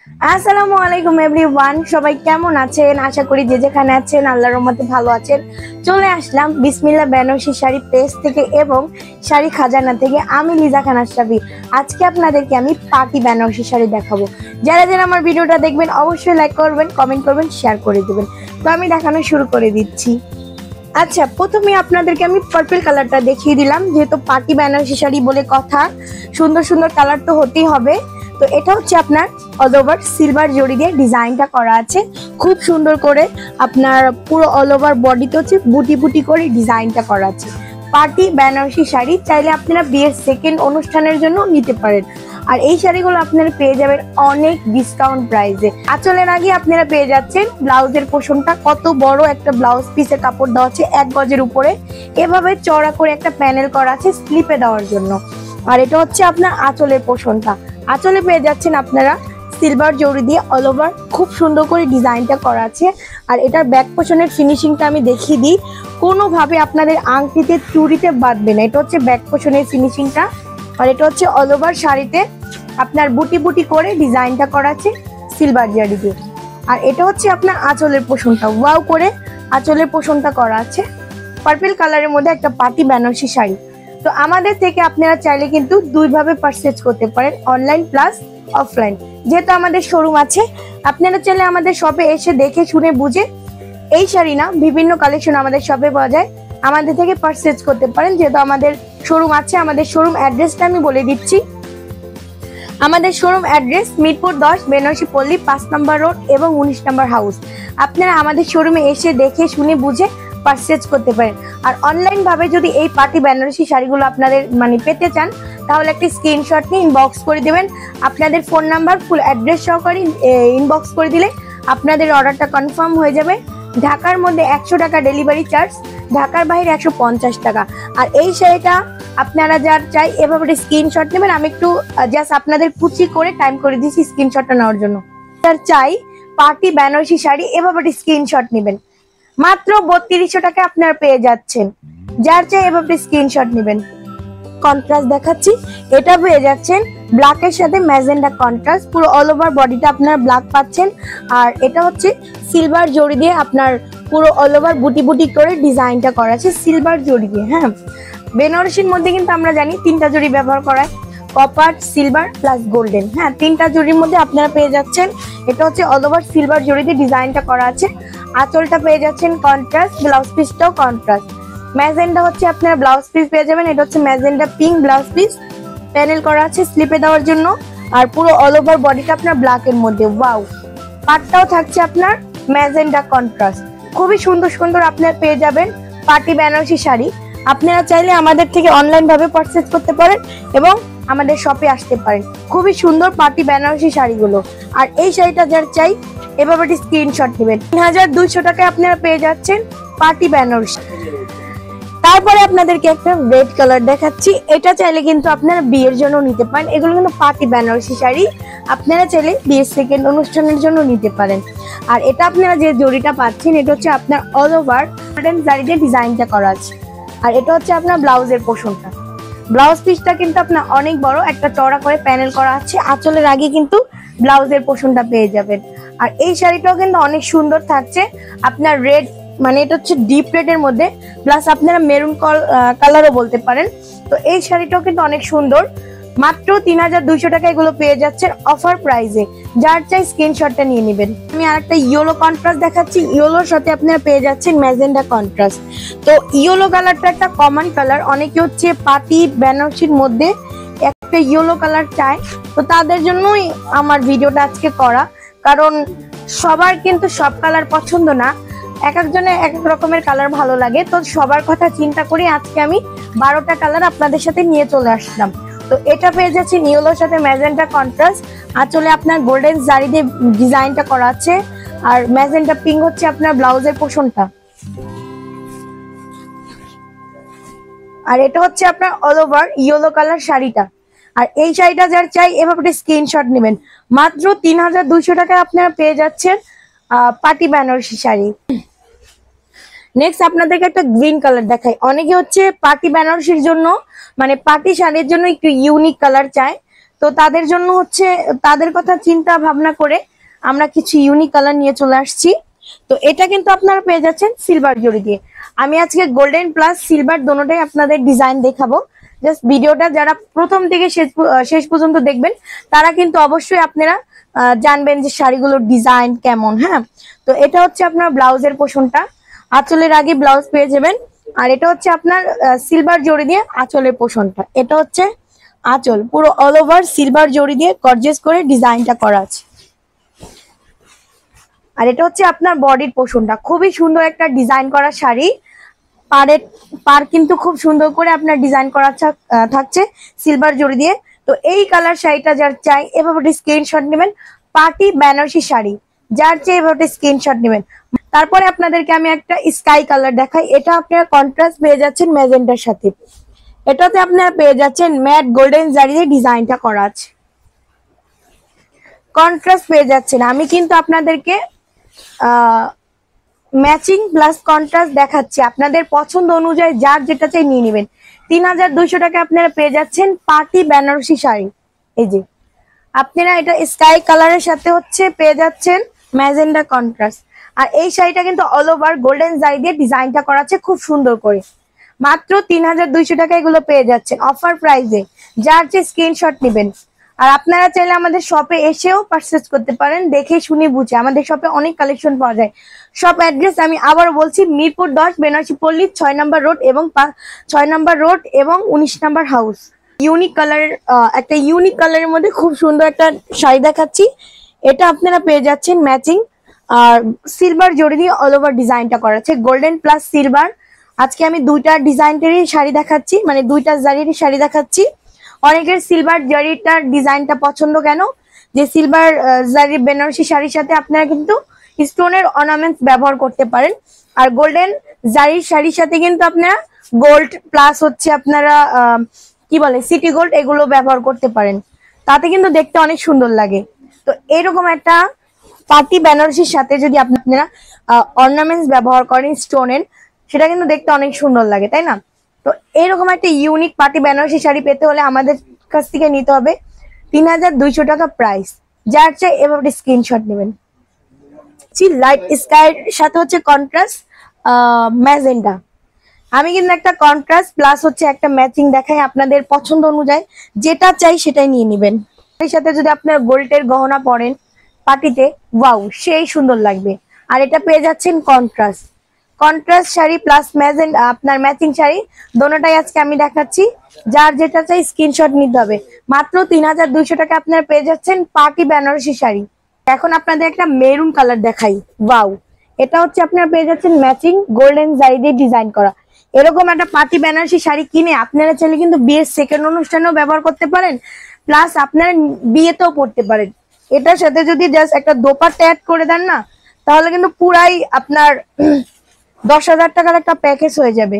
আসসালামু আলাইকুম এভরিওয়ান, সবাই কেমন আছেন? আশা করি যে যেখানে আছেন আল্লাহর রহমতে ভালো আছেন। চলে আসলাম বিসমিল্লাহ বেনারসি শাড়ি পেজ থেকে এবং শাড়ি খাজানা থেকে। আমি লিজা খান আশরাফি। আজকে আপনাদেরকে আমি পার্টি বেনারসি শাড়ি দেখাবো। যারা যারা আমার ভিডিওটা দেখবেন অবশ্যই লাইক করবেন, কমেন্ট করবেন, শেয়ার করে দেবেন। তো আমি দেখানো শুরু করে দিচ্ছি। আচ্ছা, প্রথমে আপনাদেরকে আমি পার্পল কালারটা দেখিয়ে দিলাম, যেহেতু পার্টি বেনারসি শাড়ি বলে কথা, সুন্দর সুন্দর কালার তো হতেই হবে। তো এটা হচ্ছে আপনার অল ওভার সিলভার জড়ি দিয়ে ডিজাইনটা করা আছে, খুব সুন্দর করে। আপনার পুরো অল ওভার বডিতে হচ্ছে বুটি বুটি করে ডিজাইনটা করা আছে। পার্টি বেনারসি শাড়ি চাইলে আপনারা বিয়ের সেকেন্ড অনুষ্ঠানের জন্য নিতে পারেন। আর এই শাড়িগুলো আপনারা পেয়ে যাবেন অনেক ডিসকাউন্ট প্রাইসে। আঁচলের আগে আপনারা পেয়ে যাচ্ছেন ব্লাউজের পোষণটা, কত বড় একটা ব্লাউজ পিসের কাপড় দেওয়া আছে 1 গজের উপরে, এভাবে চড়া করে একটা প্যানেল করা আছে স্লিপে দেওয়ার জন্য। আর এটা হচ্ছে আপনার আঁচলের পোষণটা। আঁচলে পেয়ে যাচ্ছেন আপনারা সিলভার জড়ি দিয়ে অল ওভার খুব সুন্দর করে ডিজাইনটা করা আছে। আর এটার ব্যাক পোষণের ফিনিশিংটা আমি দেখিয়ে দিই, কোনোভাবে আপনাদের আংটিতে চুড়িতে বাঁধবে না। এটা হচ্ছে ব্যাক পোষণের ফিনিশিংটা। আর এটা হচ্ছে অল ওভার শাড়িতে আপনার বুটি বুটি করে ডিজাইনটা করা আছে সিলভার জড়ি দিয়ে। আর এটা হচ্ছে আপনার আঁচলের পোষণটা, ওয়াও করে আঁচলের পোষণটা করা আছে। পার্পল কালারের মধ্যে একটা পার্টি বেনারসি শাড়ি। তো আমাদের থেকে আপনারা চাইলে কিন্তু দুইভাবে পারচেজ করতে পারেন, অনলাইন প্লাস অফলাইন। যেহেতু আমাদের শোরুম আছে, আপনারা চাইলে আমাদের শপে এসে দেখে শুনে বুঝে, এই শাড়ি না বিভিন্ন কালেকশন আমাদের শপে পাওয়া যায়, আমাদের থেকে পারচেজ করতে পারেন। যেহেতু আমাদের শোরুম আছে, আমাদের শোরুম অ্যাড্রেসটা আমি বলে দিচ্ছি। আমাদের শোরুম অ্যাড্রেস মিরপুর 10 বেনারসি পল্লী 5 নম্বর রোড এবং 19 নম্বর হাউস। আপনারা আমাদের শোরুমে এসে দেখে শুনে বুঝে পারচেজ করতে পারেন। আর অনলাইন ভাবে যদি এই পার্টি বেনারসি শাড়িগুলো আপনাদের পেতে চান, তাহলে একটি স্ক্রিনশট নিয়ে ইনবক্স করে দেবেন। আপনাদের ফোন নাম্বার ফুল অ্যাড্রেস সহকারে ইনবক্স করে দিলে আপনাদের অর্ডারটা কনফার্ম হয়ে যাবে। ঢাকার মধ্যে 100 টাকা ডেলিভারি চার্জ, ঢাকার বাইরে 150 টাকা। আর এই শাড়িটা আপনারা যার চাই এভাবে স্ক্রিনশট নেবেন। আমি একটু জাস্ট আপনাদের কুচি করে টাইম করে দিয়েছি স্ক্রিনশটটা নেওয়ার জন্য। যার চাই পার্টি বেনারসি শাড়ি এভাবে স্ক্রিনশট নেবেন, মাত্র 3200 টাকা আপনারা পেয়ে যাচ্ছেন। যার চাই এভাবে স্ক্রিনশট নেবেন। কন্ট্রাস্ট দেখাচ্ছি, এটা পেয়ে যাচ্ছেন ব্ল্যাকের সাথে ম্যাজেন্ডা কন্ট্রাস্ট, পুরো অল ওভার বডিটা আপনারা ব্ল্যাক পাচ্ছেন। আর এটা হচ্ছে সিলভার জড়ি দিয়ে আপনার পুরো অল ওভার বুটি বুটি করে ডিজাইনটা করা আছে সিলভার জড়ি দিয়ে। হ্যাঁ, বেনারসির মধ্যে কিন্তু আমরা জানি 3টা জড়ি ব্যবহার করা হয়, কপার, সিলভার প্লাস গোল্ডেন। হ্যাঁ, 3টা জড়ির মধ্যে আপনারা পেয়ে যাচ্ছেন। এটা হচ্ছে অল ওভার সিলভার জড়ি দিয়ে ডিজাইনটা করা আছে। আঁচলটা পেয়ে যাচ্ছেন কন্ট্রাস্ট, ব্লাউজ পিসটাও কন্ট্রাস্ট। ম্যাজেন্ডা হচ্ছে আপনারা ব্লাউজ পিস পেয়ে যাবেন। এটা হচ্ছে magenta pink blouse piece, panel করা আছে স্লিপে দেওয়ার জন্য। আর পুরো অল ওভার বডিটা আপনার ব্ল্যাক এর মধ্যে, ওয়াও। পাটটাও থাকছে আপনার ম্যাজেন্ডা কন্ট্রাস্ট। খুবই সুন্দর সুন্দর আপনারা পেয়ে যাবেন পার্টি বেনারসি শাড়ি। আপনারা চাইলে আমাদের থেকে অনলাইন ভাবে পারচেজ করতে পারেন এবং আমাদের শপে আসতে পারেন। খুবই সুন্দর পার্টি বেনারসি শাড়িগুলো। আর এই শাড়িটা যার চাই এভাবে স্ক্রিনশট নেবেন। 3200 টাকায় আপনারা পেয়ে যাচ্ছেন পার্টি বেনারসি। তারপরে আপনাদেরকে একটা রেড কালার দেখাচ্ছি, এটা চাইলে কিন্তু আপনারা বিয়ের জন্য নিতে পারেন। এগুলো কিন্তু পার্টি বেনারসি শাড়ি, আপনারা চাইলে বিয়ের সেকেন্ড অনুষ্ঠানের জন্য নিতে পারেন। আর এটা আপনারা যে জড়িটা পাচ্ছেন, এটা হচ্ছে আপনার অল ওভার গোল্ডেন জারি দিয়ে ডিজাইনটা করা আছে। আর এটা হচ্ছে আপনার ব্লাউজের পোর্শনটা। ব্লাউজ পিসটা কিন্তু আপনার অনেক বড় একটা চওড়া করে প্যানেল করা আছে। আঁচলের আগে কিন্তু ব্লাউজের পোর্শনটা পেয়ে যাবেন। আর এই শাড়িটাও কিন্তু অনেক সুন্দর থাকছে, আপনার রেড এটা হচ্ছে ডিপ রেড এর মধ্যে, প্লাস আপনারা মেরুন কালারও বলতে পারেন। তো এই শাড়িটাও কিন্তু অনেক সুন্দর। মাত্র 3200 টাকা এগুলো পেয়ে যাচ্ছেন অফার প্রাইসে। যার চাই স্ক্রিনশটটা নিয়ে নেবেন। আমি আরেকটা ইয়েলো কন্ট্রাস্ট দেখাচ্ছি, ইয়েলোর সাথে আপনারা পেয়ে যাচ্ছেন ম্যাজেন্ডা কন্ট্রাস্ট। তো ইয়েলো কালারটা একটা কমন কালার, অনেকে হচ্ছে পার্টি বেনারসির মধ্যে একটা ইয়েলো কালার চায়। তো তাদের জন্যই আমার ভিডিওটা আজকে করা, কারণ সবার কিন্তু সব কালার পছন্দ না, এক একজনের এক এক রকমের কালার ভালো লাগে। তো সবার কথা চিন্তা করে আজকে আমি 12টা কালার আপনাদের সাথে নিয়ে চলে আসলাম। তো এটা পেয়ে যাচ্ছে ইয়েলোর সাথে ম্যাজেন্টা কন্ট্রাস্ট। আঁচলে আপনার গোল্ডেন জারি দিয়ে ডিজাইনটা করা আছে। আর ম্যাজেন্টা পিঙ্ক হচ্ছে আপনার ব্লাউজের পোর্শনটা। আর এটা হচ্ছে আপনার অল ওভার ইয়েলো কালার শাড়িটা। আর এই শাড়িটা যার চাই এভাবে স্ক্রিনশট নেবেন। মাত্র 3200 টাকায় আপনারা পেয়ে যাচ্ছেন পার্টি বেনারসি শাড়ি। নেক্সট আপনাদেরকে একটা গ্রিন কালার দেখাই। অনেকে হচ্ছে পার্টি বেনারসির জন্য পার্টি শাড়ির জন্য একটু ইউনিক কালার চায়। তো তাদের জন্য হচ্ছে তাদের কথা চিন্তা ভাবনা করে আমরা কিছু ইউনিক কালার নিয়ে চলে আসছি। তো এটা কিন্তু আপনারা পেয়ে যাচ্ছেন সিলভার জরি দিয়ে। আমি আজকে গোল্ডেন প্লাস সিলভার দোনোটাই আপনাদের ডিজাইন দেখাবো। জাস্ট ভিডিওটা যারা প্রথম থেকে শেষ পর্যন্ত দেখবেন তারা কিন্তু অবশ্যই আপনারা জানবেন যে শাড়িগুলোর ডিজাইন কেমন। হ্যাঁ, তো এটা হচ্ছে আপনার ব্লাউজের পোর্শনটা, আঁচলের আগে ব্লাউজ পেয়ে যাবেন। আর এটা হচ্ছে আপনার সিলভার জরি দিয়ে আঁচলের পোর্শনটা। এটা হচ্ছে আঁচল, পুরো অল ওভার সিলভার জরি দিয়ে গর্জিয়াস করে ডিজাইনটা করা আছে। আর এটা হচ্ছে আপনার বডির পোর্শনটা, খুবই সুন্দর একটা ডিজাইন করা শাড়ি। পার কিন্তু খুব সুন্দর করে আপনার ডিজাইন করা থাকছে সিলভার জরি দিয়ে। তো এই কালার শাড়িটা যার চাই এভাবে স্ক্রিনশট নেবেন। পার্টি বেনারসি শাড়ি যার চাই এভাবে স্ক্রিনশট নেবেন। তারপরে আপনাদেরকে আমি একটা স্কাই কালার দেখাই। এটা আপনারা কন্ট্রাস্ট পেয়ে যাচ্ছেন ম্যাজেন্টার সাথে। এটাতে আপনারা পেয়ে যাচ্ছেন ম্যাট গোল্ডেন জারি দিয়ে ডিজাইনটা করা আছে, কন্ট্রাস্ট পেয়ে যাচ্ছেন। আমি কিন্তু আপনাদেরকে ম্যাচিং প্লাস কন্ট্রাস্ট দেখাচ্ছি, আপনাদের পছন্দ অনুযায়ী যার যেটা চাই নিয়ে নেবেন। 3200 টাকা আপনারা পেয়ে যাচ্ছেন পার্টি বেনারসি শাড়ি। এই যে আপনারা এটা স্কাই কালারের সাথে হচ্ছে পেয়ে যাচ্ছেন ম্যাজেন্ডা কন্ট্রাস্ট। আর এই শাড়িটা কিন্তু অল ওভার গোল্ডেন জারি দিয়ে ডিজাইনটা করা আছে খুব সুন্দর করে। মাত্র 3200 টাকা এগুলো পেয়ে যাচ্ছেন অফার প্রাইসে। যার যে স্ক্রিনশট নেবেন। আর আপনারা চাইলে আমাদের শপে এসেও পারচেজ করতে পারেন, দেখে শুনে বুঝে। আমাদের শপে অনেক কালেকশন পাওয়া যায়। শপ অ্যাড্রেস আমি আবার বলছি, মিরপুর 10 বেনারসি পল্লী 6 নম্বর রোড এবং 6 নম্বর রোড এবং 19 নম্বর হাউস। ইউনিক কালারের একটা ইউনিক কালারের মধ্যে খুব সুন্দর একটা শাড়ি দেখাচ্ছি। এটা আপনারা পেয়ে যাচ্ছেন ম্যাচিং আর সিলভার জড়ি দিয়ে অল ওভার ডিজাইনটা করা আছে, গোল্ডেন প্লাস সিলভার। আজকে আমি দুইটা ডিজাইনেরই শাড়ি দেখাচ্ছি, মানে দুইটা জারির শাড়ি দেখাচ্ছি। অনেকের সিলভার জারিটার ডিজাইনটা পছন্দ কেন, যে সিলভার জারি বেনারসি শাড়ির সাথে আপনারা কিন্তু স্টোনের অর্নামেন্টস ব্যবহার করতে পারেন। আর গোল্ডেন জারির শাড়ির সাথে কিন্তু আপনারা গোল্ড প্লাস হচ্ছে আপনারা কি বলে সিটি গোল্ড এগুলো ব্যবহার করতে পারেন, তাতে কিন্তু দেখতে অনেক সুন্দর লাগে। তো এরকম একটা পার্টি বেনারসির সাথে যদি আপনারা অর্নামেন্টস ব্যবহার করেন স্টোনের, সেটা কিন্তু দেখতে অনেক সুন্দর লাগে, তাই না? তো এরকম একটা ইউনিক পার্টি বেনারসি শাড়ি পেতে হলে আমাদের কাছ থেকে নিতে হবে 3200 টাকা প্রাইস। যার চাই এভাবে স্ক্রিনশট নেবেন। লাইট স্কাই সাথে হচ্ছে কন্ট্রাস্ট ম্যাজেন্ডা। আমি কিন্তু একটা কন্ট্রাস্ট প্লাস হচ্ছে একটা ম্যাচিং দেখাই, আপনাদের পছন্দ অনুযায়ী যেটা চাই সেটাই নিয়ে নেবেন। এর সাথে যদি আপনার গোল্ডের গহনা পরেন পার্টিতে, ওয়াও সেই সুন্দর লাগবে। আর এটা পেয়ে যাচ্ছেন কন্ট্রাস্ট শাড়ি প্লাস আপনার ম্যাচিং শাড়ি, দোনোটাই আজকে আমি দেখাচ্ছি। যার যেটা চাই স্ক্রিনশট নিতে হবে। মাত্র 3200 টাকা আপনারা পেয়ে যাচ্ছেন পার্টি বেনারসি শাড়ি। এখন আপনাদের একটা মেরুন কালার দেখাই, ওয়াও। এটা হচ্ছে আপনারা পেয়ে যাচ্ছেন ম্যাচিং গোল্ডেন জারি দিয়ে ডিজাইন করা। এরকম একটা পার্টি বেনারসি শাড়ি কিনে আপনারা চাইলে কিন্তু বিয়ের সেকেন্ড অনুষ্ঠানেও ব্যবহার করতে পারেন, প্লাস আপনারা বিয়েতেও পড়তে পারেন। এটার সাথে যদি জাস্ট একটা দোপাট্টা অ্যাড করে দেন না, তাহলে কিন্তু পুরাই আপনার 10,000 টাকার একটা প্যাকেজ হয়ে যাবে।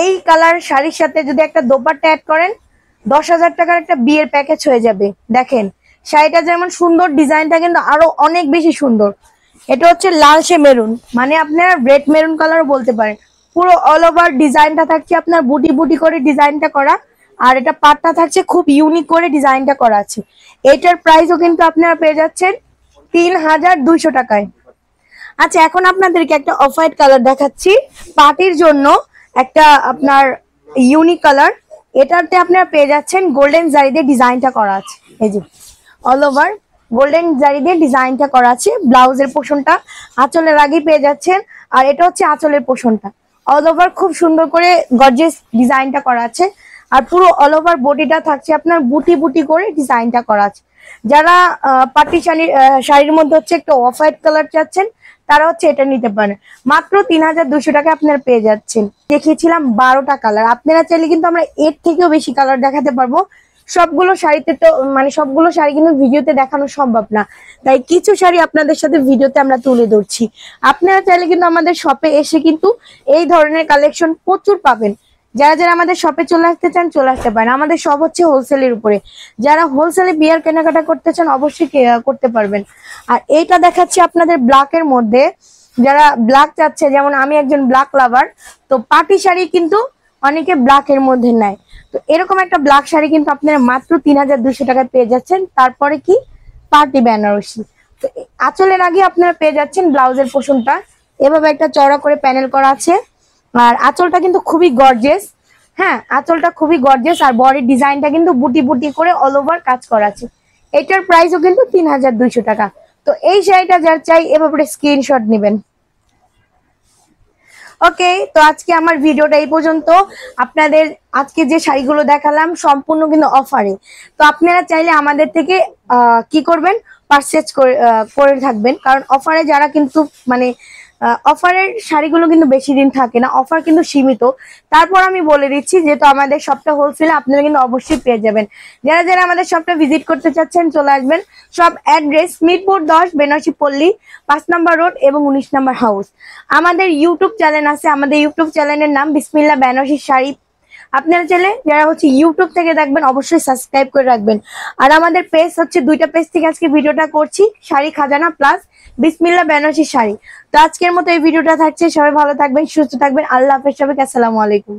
এই কালার শাড়ির সাথে যদি একটা দোপাট্টা অ্যাড করেন 10,000 টাকার একটা বিয়ের প্যাকেজ হয়ে যাবে। দেখেন শাড়িটা যেমন সুন্দর, ডিজাইনটা কিন্তু আরো অনেক বেশি সুন্দর। এটা হচ্ছে লালচে মেরুন, মানে আপনারা রেড মেরুন কালারও বলতে পারেন। পুরো অল ওভার ডিজাইনটা থাকছে আপনার বুটি বুটি করে ডিজাইনটা করা। আর এটা পাটটা থাকছে খুব ইউনিক করে ডিজাইনটা করা আছে। এটার প্রাইসও কিন্তু আপনারা পেয়ে যাচ্ছেন 3200 টাকায়। আচ্ছা, এখন আপনাদেরকে একটা অফ হোয়াইট কালার দেখাচ্ছি পার্টির জন্য, একটা আপনার ইউনিক কালার। এটাতে আপনারা পেয়ে যাচ্ছেন গোল্ডেন জারি দিয়ে ডিজাইনটা করা আছে। এই যে অল ওভার গোল্ডেন জারি দিয়ে ডিজাইনটা করা আছে। ব্লাউজের পোর্শনটা আঁচলের আগে পেয়ে যাচ্ছেন। আর এটা হচ্ছে আঁচলের পোর্শনটা, অল ওভার খুব সুন্দর করে গর্জিয়াস ডিজাইনটা করা আছে। আর পুরো অল ওভার বডিটা থাকছে আপনার বুটি বুটি করে ডিজাইনটা করা আছে। যারা পার্টি শাড়ির মধ্যে হচ্ছে একটা অফ হোয়াইট কালার চাচ্ছেন, তারা হচ্ছে এটা নিতে পারেন। মাত্র 3200 টাকা আপনারা পেয়ে যাচ্ছেন। দেখিয়েছিলাম 12টা কালার, আপনারা চাইলে কিন্তু আমরা এর থেকেও বেশি কালার দেখাতে পারবো। সবগুলো শাড়িতে তো মানে সবগুলো শাড়ি কিন্তু ভিডিওতে দেখানো সম্ভব না, তাই কিছু শাড়ি আপনাদের সাথে ভিডিওতে আমরা তুলে ধরছি। আপনারা চাইলে কিন্তু আমাদের শপে এসে কিন্তু এই ধরনের কালেকশন প্রচুর পাবেন। যারা যারা আমাদের শপে চলে আসতে চান চলে আসতে পারেন। আমাদের শপ হচ্ছে হোলসেলের উপরে, যারা হোলসেলে বিয়ার কেনাকাটা করতে চান অবশ্যই করতে পারবেন। আর এইটা দেখাচ্ছি আপনাদের ব্ল্যাকের মধ্যে, যারা ব্ল্যাক চাচ্ছে, যেমন আমি একজন ব্ল্যাক লাভার, তো পার্টি শাড়ি কিন্তু অনেকে ব্ল্যাক এর মধ্যে নেয়। তো এরকম একটা ব্ল্যাক শাড়ি কিন্তু আপনারা মাত্র 3200 টাকায় পেয়ে যাচ্ছেন। তারপরে কি পার্টি বেনারসি। তো আঁচলের আগে আপনারা পেয়ে যাচ্ছেন ব্লাউজের পোর্শনটা এভাবে একটা চওড়া করে প্যানেল করা আছে। আর আঁচলটা কিন্তু খুবই গর্জিয়াস। হ্যাঁ, আঁচলটা খুবই গর্জিয়াস আর বডির ডিজাইনটা কিন্তু বুটি বুটি করে অল ওভার কাজ করা আছে। এটার প্রাইসও কিন্তু 3200 টাকা। তো এই শাড়িটা যার চাই এভাবে স্ক্রিনশট নেবেন। ওকে, তো আজকে আমার ভিডিওটা এই পর্যন্ত। আপনাদের আজকে যে শাড়িগুলো দেখালাম সম্পূর্ণ কিন্তু অফারে। তো আপনারা চাইলে আমাদের থেকে কি করবেন, পারচেজ করে থাকবেন, কারণ অফারে যারা কিন্তু মানে অফারের শাড়িগুলো কিন্তু বেশি দিন থাকে না, অফার কিন্তু সীমিত। তারপর আমি বলে দিচ্ছি, যেহেতু আমাদের শপটা হোলসেলে, আপনারা কিন্তু অবশ্যই পেয়ে যাবেন। যারা যারা আমাদের শপটা ভিজিট করতে চাচ্ছেন চলে আসবেন। সব অ্যাড্রেস মিরপুর 10 বেনারসি পল্লী 5 নম্বর রোড এবং 19 নম্বর হাউস। আমাদের ইউটিউব চ্যানেল আছে, আমাদের ইউটিউব চ্যানেলের নাম বিসমিল্লাহ বেনারসি শাড়ি। আপনারা চাইলে যারা হচ্ছে ইউটিউব থেকে দেখবেন অবশ্যই সাবস্ক্রাইব করে রাখবেন। আর আমাদের পেজ হচ্ছে দুইটা পেজ থেকে আজকে ভিডিওটা করছি, শাড়ি খাজানা প্লাস বিসমিল্লাহ বেনারসি শাড়ি। তো আজকের মতো এই ভিডিওটা থাকছে। সবাই ভালো থাকবেন, সুস্থ থাকবেন। আল্লাহ হাফেজ সবাইকে। আসসালামু আলাইকুম।